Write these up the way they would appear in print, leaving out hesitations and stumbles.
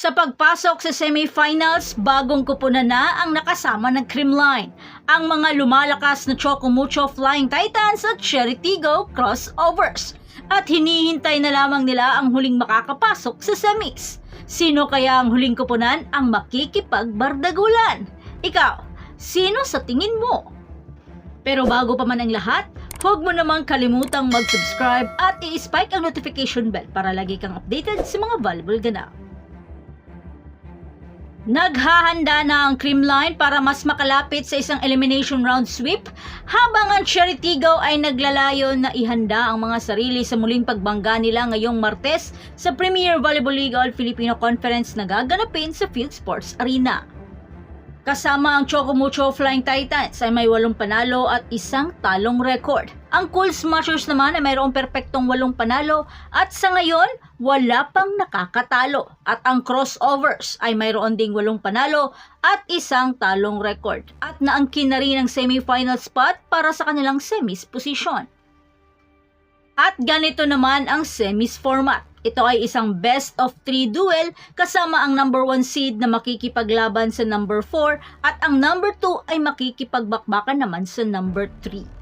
Sa pagpasok sa semifinals, bagong kupunan na ang nakasama ng Creamline. Ang mga lumalakas na Choco Mucho Flying Titans at Cheritigo Crossovers. At hinihintay na lamang nila ang huling makakapasok sa semis. Sino kaya ang huling kupunan ang makikipagbardagulan? Ikaw, sino sa tingin mo? Pero bago pa man ang lahat, huwag mo namang kalimutang mag-subscribe at i-spike ang notification bell para lagi kang updated sa mga valuable ganap. Naghahanda na ang Creamline para mas makalapit sa isang elimination round sweep, habang ang Cheritigo ay naglalayo na ihanda ang mga sarili sa muling pagbangga nila ngayong Martes sa Premier Volleyball League All-Filipino Conference na gaganapin sa Field Sports Arena. Kasama ang Choco Mucho Flying Titans ay may 8 panalo at 1 talong record. Ang Cool Smashers naman ay mayroong perpektong 8 panalo at sa ngayon wala pang nakakatalo. At ang Crossovers ay mayroon ding 8 panalo at 1 talong record. At naangkin na rin ang semifinal spot para sa kanilang semis position. At ganito naman ang semis format. Ito ay isang best of 3 duel kasama ang number 1 seed na makikipaglaban sa number 4 at ang number 2 ay makikipagbakbakan naman sa number 3.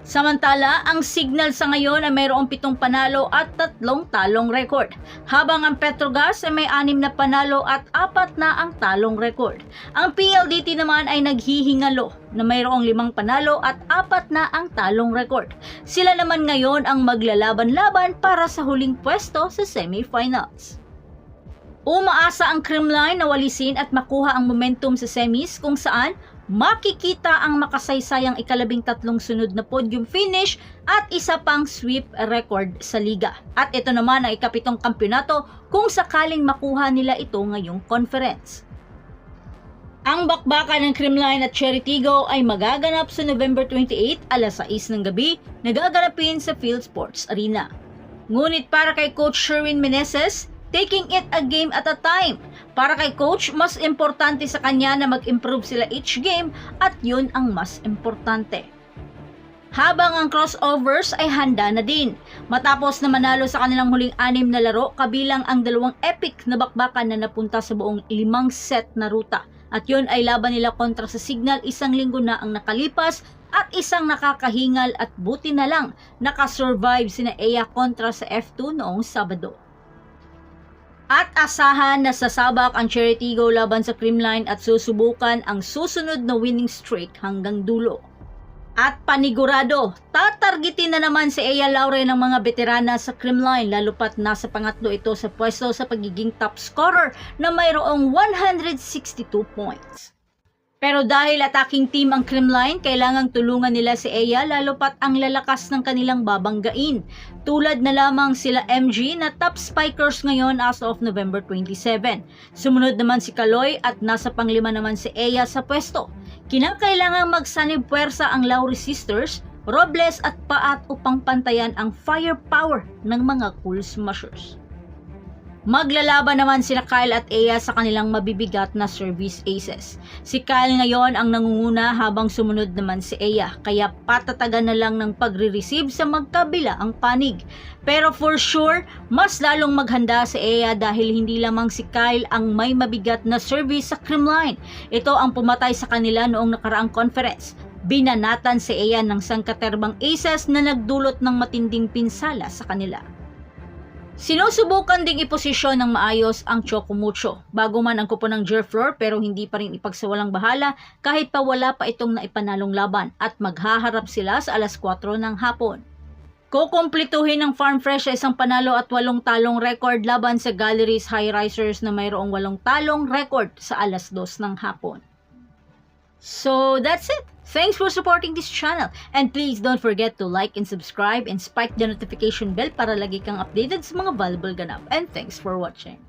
Samantala, ang Signal sa ngayon ay mayroong 7 panalo at 3 talong record, habang ang Petrogas ay may 6 na panalo at 4 na ang talong record. Ang PLDT naman ay naghihingalo na mayroong 5 panalo at 4 na ang talong record. Sila naman ngayon ang maglalaban-laban para sa huling pwesto sa semifinals. Umaasa ang Creamline na walisin at makuha ang momentum sa semis kung saan makikita ang makasaysayang 13 sunod na podium finish at isa pang sweep record sa liga. At ito naman ang ika-7 kampyonato kung sakaling makuha nila ito ngayong conference. Ang bakbakan ng Creamline at Cheritigo ay magaganap sa November 28 alas 6 ng gabi na gaganapin sa Field Sports Arena. Ngunit para kay Coach Sherwin Meneses, taking it a game at a time. Para kay Coach, mas importante sa kanya na mag-improve sila each game at yun ang mas importante. Habang ang Crossovers ay handa na din. Matapos na manalo sa kanilang huling 6 na laro, kabilang ang 2 epic na bakbakan na napunta sa buong 5 set na ruta. At yun ay laban nila kontra sa Signal 1 linggo na ang nakalipas at isang nakakahingal at buti na lang nakasurvive sina Eya kontra sa F2 noong Sabado. At asahan na sasabak ang Cheritigo laban sa Creamline at susubukan ang susunod na winning streak hanggang dulo. At panigurado, tatargetin na naman si Eya Laure ng mga veterana sa Creamline lalo pat nasa pangatlo ito sa pwesto sa pagiging top scorer na mayroong 162 points. Pero dahil attacking team ang Creamline, kailangang tulungan nila si Eya lalo pat ang lalakas ng kanilang babanggain. Tulad na lamang sila MG na top spikers ngayon as of November 27. Sumunod naman si Kaloy at nasa panglima naman si Eya sa pwesto. Kinakailangang magsanib puwersa ang Lauri Sisters, Robles at Paat upang pantayan ang firepower ng mga Cool Smashers. Maglalaban naman sina Kyle at Eya sa kanilang mabibigat na service aces. Si Kyle ngayon ang nangunguna habang sumunod naman si Eya, kaya patatagan na lang ng pagre-receive sa magkabila ang panig. Pero for sure, mas lalong maghanda si Eya dahil hindi lamang si Kyle ang may mabigat na service sa Creamline. Ito ang pumatay sa kanila noong nakaraang conference. Binanatan si Eya ng sangkaterbang aces na nagdulot ng matinding pinsala sa kanila. Sinusubukan ding iposisyon ng maayos ang Choco Mucho bago man ang kupo ng Jerflor, pero hindi pa rin ipagsawalang bahala kahit pa wala pa itong naipanalong laban at maghaharap sila sa alas 4 ng hapon. Kukumplituhin ng Farm Fresh ay 1 panalo at 8 talong record laban sa Galleries High Risers na mayroong 8 talong record sa alas 2 ng hapon. So that's it. Thanks for supporting this channel and please don't forget to like and subscribe and spike the notification bell para lagi kang updated sa mga valuable ganap. And thanks for watching.